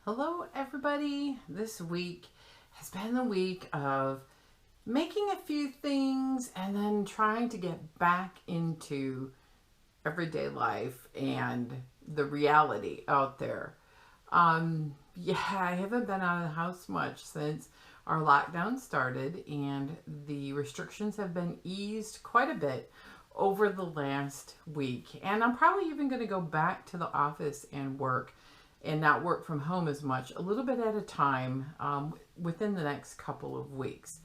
Hello everybody. This week has been the week of making a few things and then trying to get back into everyday life and the reality out there. Yeah, I haven't been out of the house much since our lockdown started, and the restrictions have been eased quite a bit over the last week. And I'm probably even going to go back to the office and work and not work from home as much, a little bit at a time, within the next couple of weeks.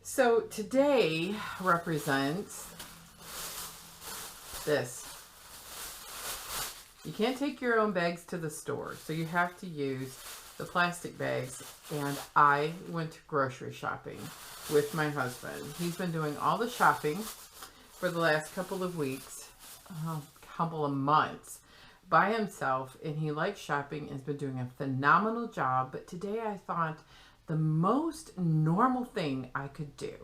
So today represents this. You can't take your own bags to the store, so you have to use the plastic bags. And I went grocery shopping with my husband. He's been doing all the shopping for the last couple of weeks, couple of months, by himself, and he likes shopping and has been doing a phenomenal job. But today I thought the most normal thing I could do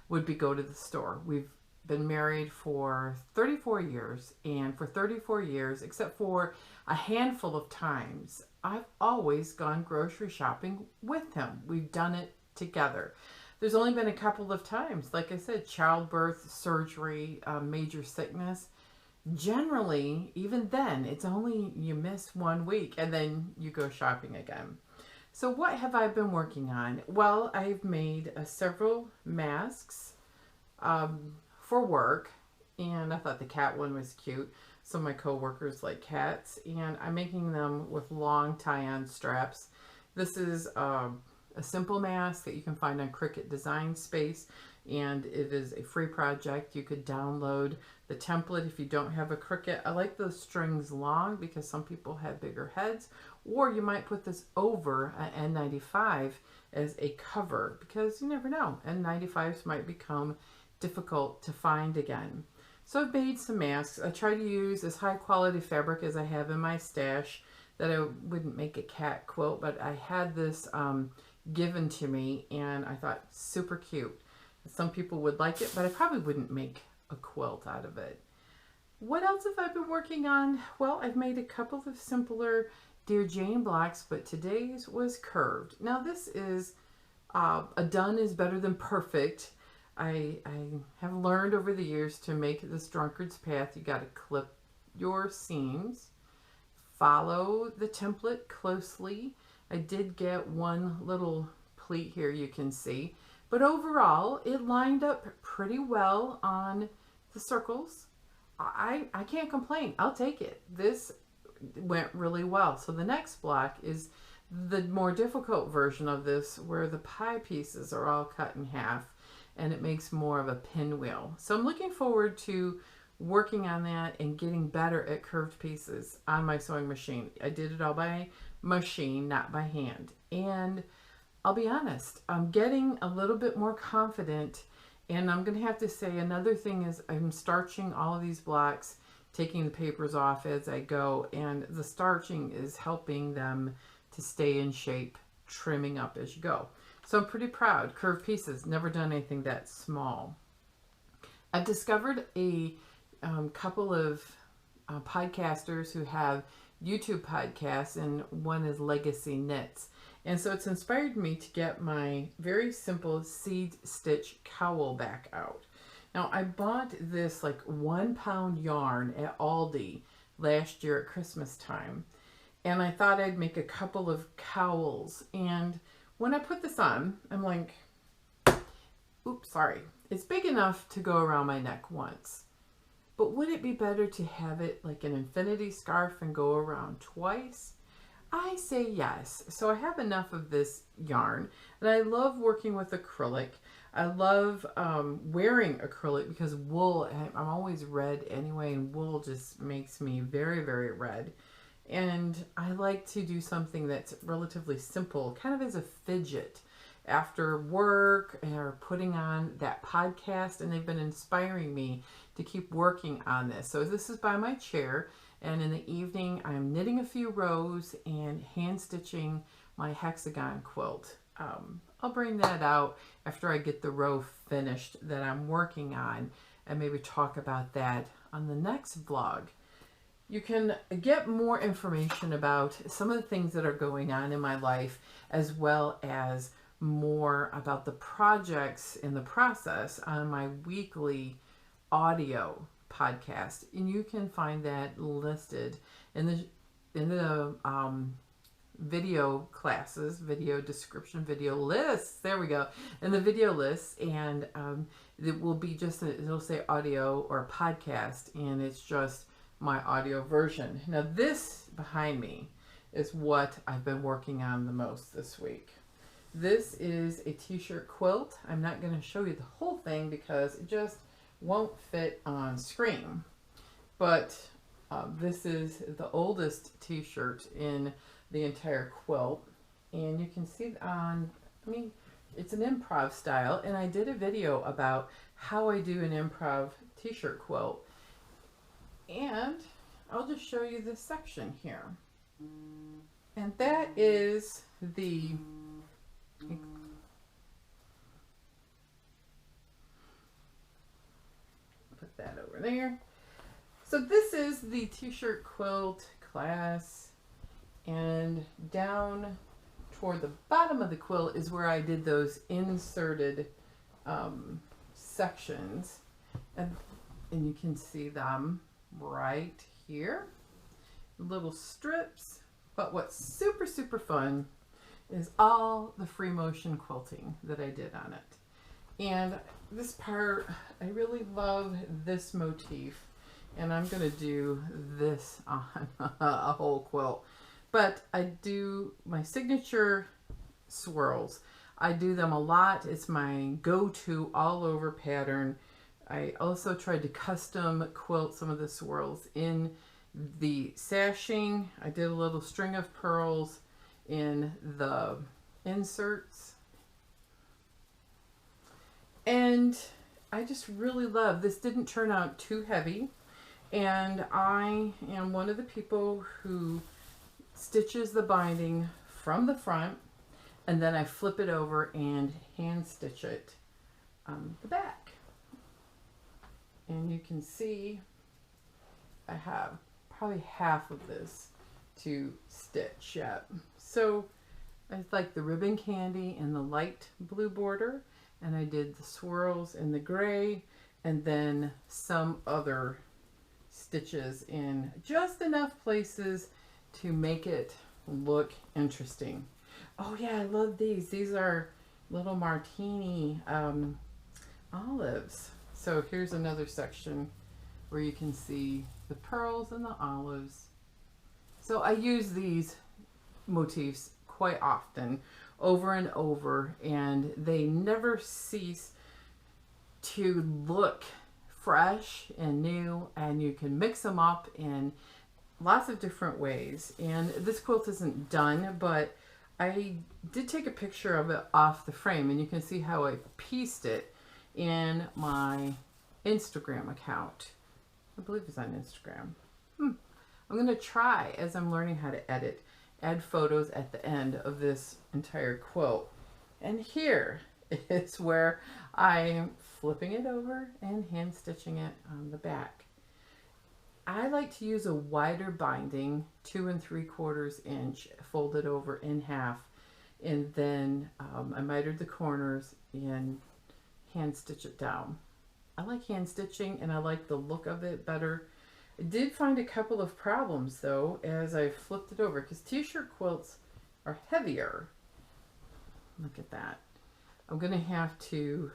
would be go to the store. We've been married for 34 years, and for 34 years, except for a handful of times, I've always gone grocery shopping with him. We've done it together. There's only been a couple of times, like I said, childbirth, surgery, major sickness. Generally, even then, it's only you miss 1 week and then you go shopping again. So what have I been working on? Well, I've made several masks for work, and I thought the cat one was cute. Some of my coworkers like cats, and I'm making them with long tie-on straps. This is a simple mask that you can find on Cricut Design Space, and it is a free project. You could download the template if you don't have a Cricut. I like those strings long because some people have bigger heads, or you might put this over an N95 as a cover, because you never know, N95s might become difficult to find again. So I've made some masks. I try to use as high quality fabric as I have in my stash, that I wouldn't make a cat quilt, but I had this given to me and I thought super cute. Some people would like it, but I probably wouldn't make a quilt out of it. What else have I been working on? Well, I've made a couple of simpler Dear Jane blocks, but today's was curved. Now this is a done is better than perfect. I have learned over the years to make this drunkard's path. You got to clip your seams, follow the template closely. I did get one little pleat here you can see, but overall it lined up pretty well on the circles. I can't complain. I'll take it. This went really well. So the next block is the more difficult version of this, where the pie pieces are all cut in half and it makes more of a pinwheel. So I'm looking forward to working on that and getting better at curved pieces on my sewing machine. I did it all by machine, not by hand. And I'll be honest, I'm getting a little bit more confident, and I'm going to have to say another thing is I'm starching all of these blocks, taking the papers off as I go, and the starching is helping them to stay in shape, trimming up as you go. So I'm pretty proud. Curved pieces, never done anything that small. I've discovered a couple of podcasters who have YouTube podcasts, and one is Legacy Knits. And so it's inspired me to get my very simple seed stitch cowl back out. Now I bought this like 1 pound yarn at Aldi last year at Christmas time, and I thought I'd make a couple of cowls. And when I put this on, I'm like, oops, sorry. It's big enough to go around my neck once. But would it be better to have it like an infinity scarf and go around twice? I say yes. So I have enough of this yarn, and I love working with acrylic. I love wearing acrylic because wool, I'm always red anyway, and wool just makes me very, very red. And I like to do something that's relatively simple, kind of as a fidget after work, or putting on that podcast, and they've been inspiring me to keep working on this. So this is by my chair, and in the evening I'm knitting a few rows and hand stitching my hexagon quilt. I'll bring that out after I get the row finished that I'm working on, and maybe talk about that on the next vlog. you can get more information about some of the things that are going on in my life, as well as more about the projects in the process on my weekly audio podcast. And you can find that listed in the video classes, video description, video lists. There we go. In the video lists, and it will be just it'll say audio or podcast, and it's just my audio version. Now this behind me is what I've been working on the most this week. This is a t-shirt quilt. I'm not going to show you the whole thing because it just won't fit on screen. But this is the oldest t-shirt in the entire quilt. And you can see it's an improv style. And I did a video about how I do an improv t-shirt quilt. And I'll just show you this section here. And that is the put that over there. So this is the t-shirt quilt class, and down toward the bottom of the quilt is where I did those inserted sections, and you can see them right here, little strips. But what's super fun is all the free motion quilting that I did on it. And this part, I really love this motif, and I'm going to do this on a whole quilt. But I do my signature swirls. I do them a lot. It's my go-to all over pattern. I also tried to custom quilt some of the swirls in the sashing. I did a little string of pearls in the inserts. And I just really love this. Didn't turn out too heavy. And I am one of the people who stitches the binding from the front, and then I flip it over and hand stitch it on the back. And you can see I have probably half of this to stitch yet. So I like the ribbon candy in the light blue border, and I did the swirls in the gray, and then some other stitches in just enough places to make it look interesting. Oh yeah, I love these. These are little martini olives. So here's another section where you can see the pearls and the olives. So I use these motifs quite often, over and over, and they never cease to look fresh and new, and you can mix them up in lots of different ways. And this quilt isn't done, but I did take a picture of it off the frame, and you can see how I pieced it in my Instagram account. I believe it's on Instagram. I'm going to try, as I'm learning how to edit, add photos at the end of this entire quilt. And here is where I'm flipping it over and hand stitching it on the back. I like to use a wider binding, 2 3/4 inch, fold it over in half, and then I mitered the corners and hand stitch it down. I like hand stitching, and I like the look of it better. I did find a couple of problems though as I flipped it over, because t-shirt quilts are heavier. Look at that. I'm gonna have to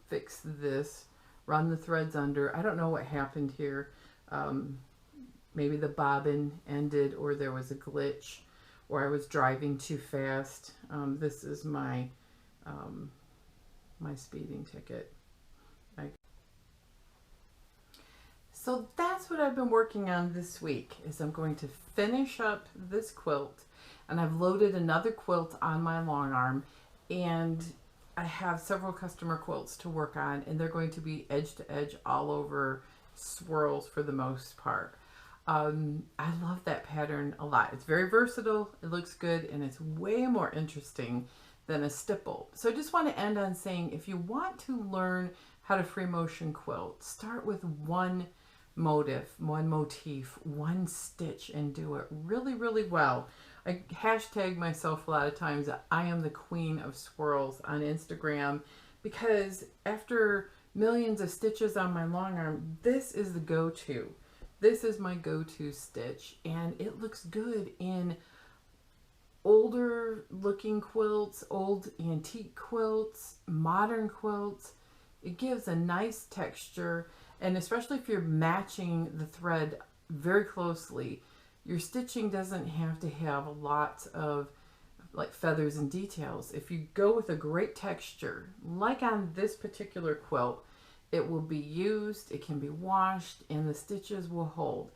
fix this, run the threads under. I don't know what happened here. Maybe the bobbin ended, or there was a glitch, or I was driving too fast. This is my my speeding ticket. So that's what I've been working on this week, is I'm going to finish up this quilt, and I've loaded another quilt on my long arm, and I have several customer quilts to work on, and they're going to be edge to edge all over swirls for the most part. I love that pattern a lot. It's very versatile, it looks good, and it's way more interesting than a stipple. So I just want to end on saying, if you want to learn how to free motion quilt, start with one one motif, one stitch, and do it really, really well. I hashtag myself a lot of times that I am the queen of swirls on Instagram, because after millions of stitches on my long arm, this is the go-to. This is my go-to stitch, and it looks good in older looking quilts, old antique quilts, modern quilts. It gives a nice texture, and especially if you're matching the thread very closely, your stitching doesn't have to have a lot of like feathers and details. If you go with a great texture, like on this particular quilt, it will be used, it can be washed, and the stitches will hold.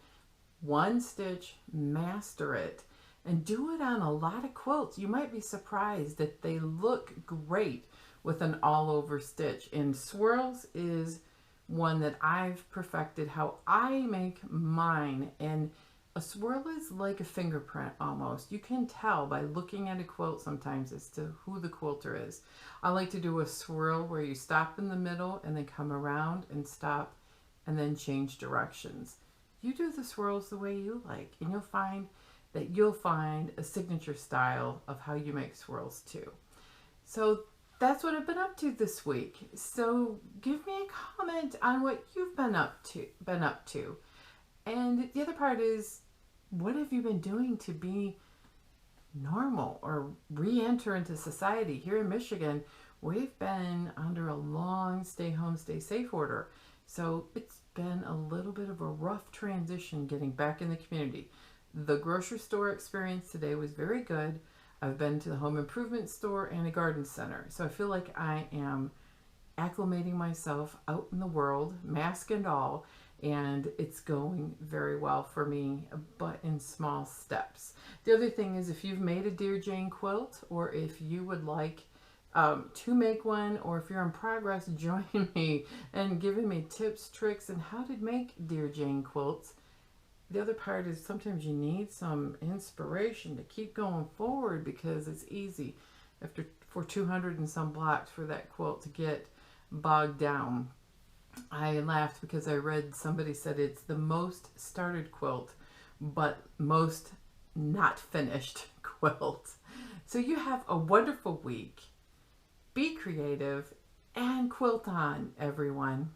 One stitch, master it, and do it on a lot of quilts. You might be surprised that they look great with an all-over stitch. And swirls is one that I've perfected how I make mine. And a swirl is like a fingerprint almost. You can tell by looking at a quilt sometimes as to who the quilter is. I like to do a swirl where you stop in the middle and then come around and stop and then change directions. You do the swirls the way you like, and you'll find a signature style of how you make swirls too. So that's what I've been up to this week. So give me a comment on what you've been up to. And the other part is, what have you been doing to be normal or re-enter into society? Here in Michigan, we've been under a long stay home, stay safe order. So it's been a little bit of a rough transition getting back in the community. The grocery store experience today was very good. I've been to the home improvement store and a garden center. So I feel like I am acclimating myself out in the world, mask and all, and it's going very well for me, but in small steps. The other thing is, if you've made a Dear Jane quilt, or if you would like to make one, or if you're in progress, join me and giving me tips, tricks, and how to make Dear Jane quilts. The other part is sometimes you need some inspiration to keep going forward, because it's easy for 200 and some blocks for that quilt to get bogged down. I laughed because I read somebody said it's the most started quilt, but most not finished quilt. So you have a wonderful week. Be creative and quilt on, everyone.